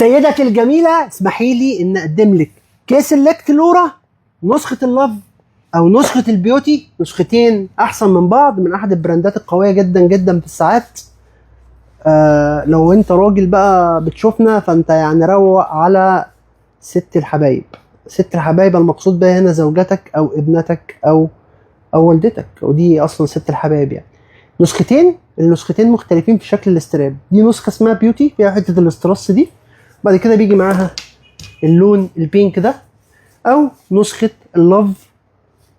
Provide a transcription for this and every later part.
سيدتي الجميله اسمحي لي ان اقدم لك كيس الليكت لورا، نسخه اللاف او نسخه البيوتي، نسختين احسن من بعض من احد البراندات القويه جدا جدا في الساعات. لو انت راجل بقى بتشوفنا فانت يعني روق على ست الحبايب. ست الحبايب المقصود بها هنا زوجتك او ابنتك او والدتك، ودي اصلا ست الحبايب يعني. النسختين مختلفين في شكل الاستراب. دي نسخه اسمها بيوتي فيها حته الاسترس دي، بعد كده بيجي معاها اللون البينك ده، او نسخه اللاف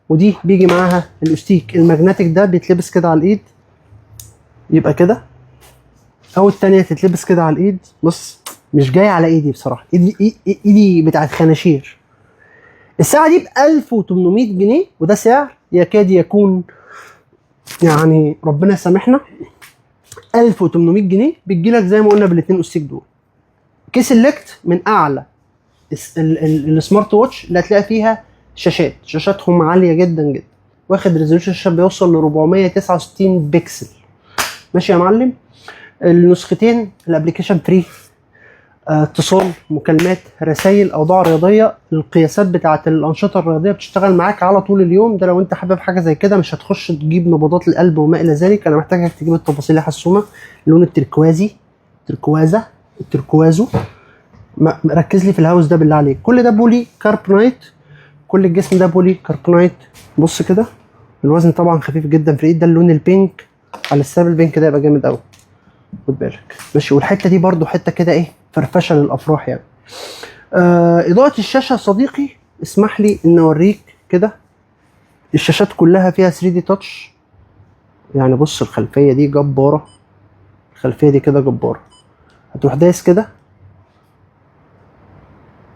ودي بيجي معاها الاستيك الماجنتيك ده، بيتلبس كده على الايد يبقى كده، او التانية تتلبس كده على الايد. بص مش جاي على ايدي بصراحه، ايدي بتاعت خناشير. الساعه دي ب 1800 جنيه، وده سعر يكاد يكون يعني ربنا يسامحنا 1800 جنيه بتجيلك زي ما قلنا بالاثنين استيك دول. كيس الليكت من اعلى السمارت واتش اللي هتلاقي فيها شاشاتهم عاليه جدا جدا، واخد ريزولوشن الشاشه بيوصل ل 469 بكسل. ماشي يا معلم. النسختين الابلكيشن فري، اتصال، مكالمات، رسائل، اوضاع رياضيه. القياسات بتاعه الانشطه الرياضيه بتشتغل معاك على طول اليوم. ده لو انت حابب حاجه زي كده، مش هتخش تجيب نبضات القلب وما الى ذلك. انا محتاجك تجيب التفاصيل يا حسومه. اللون التركوازو ركز لي في الهاوس ده بالله عليك. كل ده بولي كاربونايت، كل الجسم ده بولي كاربونايت. بص كده الوزن طبعا خفيف جدا في الايد. ده اللون البينك على الساب البينك ده يبقى جامد قوي، خد بالك. ماشي. والحته دي برضو حته كده ايه، فرفشه للافراح يعني. اضاءه الشاشه صديقي اسمح لي ان اوريك كده. الشاشات كلها فيها 3 دي تاتش يعني. بص الخلفيه دي جباره، الخلفيه دي كده جباره. هتروح دايس كده،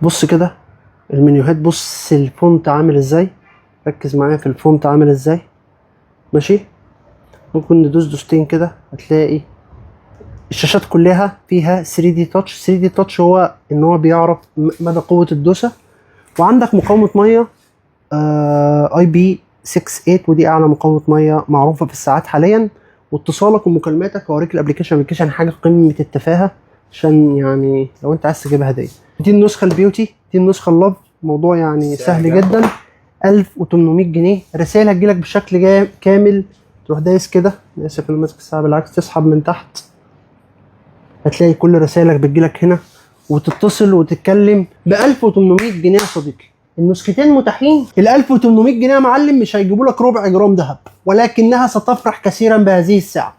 بص كده المنيوهات. بص الفونت عامل ازاي، ركز معايا في الفونت عامل ازاي. ماشي. ممكن ندوس دوستين كده هتلاقي الشاشات كلها فيها 3 دي تاتش. 3 دي تاتش هو ان هو بيعرف مدى قوه الدوسه. وعندك مقاومه ميه IP68، ودي اعلى مقاومه ميه معروفه في الساعات حاليا. واتصالك ومكالماتك. هوريك الابلكيشن حاجه قمه التفاهه، عشان يعني لو انت عايز تجيبها هديه. دي النسخه البيوتي، دي النسخه اللاف. موضوع يعني سهل جدا. 1800 جنيه. رسائل هتجيلك بشكل كامل. تروح دايس كده، اسف انا ماسك الساعه بالعكس، تسحب من تحت هتلاقي كل رسائلك بتجيلك هنا، وتتصل وتتكلم ب 1800 جنيه يا صديقي. النسختين متاحين. ال 1800 جنيه يا معلم مش هيجيبوا لك ربع جرام ذهب، ولكنها ستفرح كثيرا بهذه الساعه.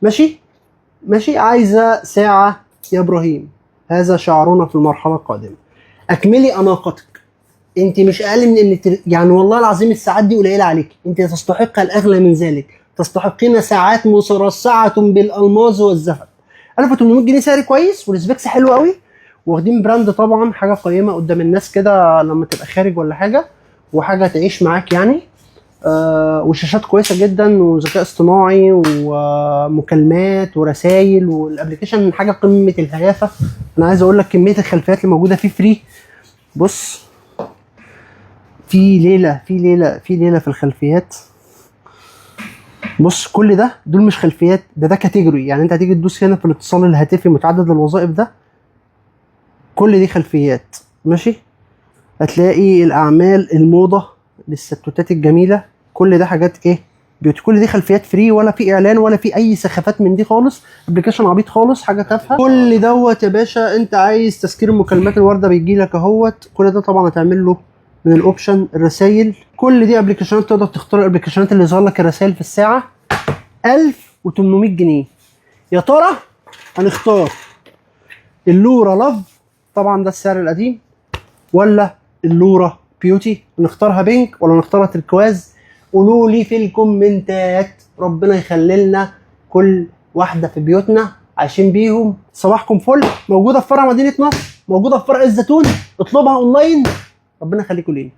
ماشي. عايزه ساعه يا ابراهيم؟ هذا شعارنا في المرحله القادمه. اكملي اناقتك. انت مش اقل من ان يعني والله العظيم الساعات دي قليله عليك. انت تستحق الاغلى من ذلك. تستحقين ساعات مرصعه بالالماظ والذهب. 1800 جنيه سعر كويس، والسبيكس حلو قوي، واخدين براند طبعا، حاجه قيمه قدام الناس كده لما تبقى خارج ولا حاجه، وحاجه تعيش معاك يعني. وشاشات كويسه جدا، وذكاء اصطناعي، ومكالمات ورسائل، والابلكيشن حاجه قمه الهيافه. انا عايز اقول لك كميه الخلفيات اللي موجوده فيه فري. بص في ليله في الخلفيات. بص كل ده دول مش خلفيات، ده كاتيجوري يعني. انت هتيجي تدوس هنا في الاتصال الهاتفي متعدد الوظائف ده، كل دي خلفيات. ماشي. هتلاقي الاعمال، الموضه للستوتات الجميله، كل ده حاجات ايه، بيوتي. كل دي خلفيات فري، ولا في اعلان ولا في اي سخافات من دي خالص. ابلكيشن عبيط خالص، حاجه تافهه. كل دوت يا باشا. انت عايز تسكير المكالمات الوارده بيجي لك اهوت. كل ده طبعا هتعمل له من الاوبشن الرسائل. كل دي ابلكيشنات، تقدر تختار الابلكيشنات اللي يظهر لك الرسائل في الساعه. 1800 جنيه. يا ترى هنختار اللورا لاف، طبعا ده السعر القديم، ولا اللورا بيوتي؟ نختارها بينك ولا نختارها تركواز؟ قولوا لي في الكومنتات. ربنا يخلي لنا كل واحده في بيوتنا عايشين بيهم. صباحكم فل. موجوده في فرع مدينه نصر، موجوده في فرع الزيتون. اطلبها اونلاين. ربنا يخليكم لينا.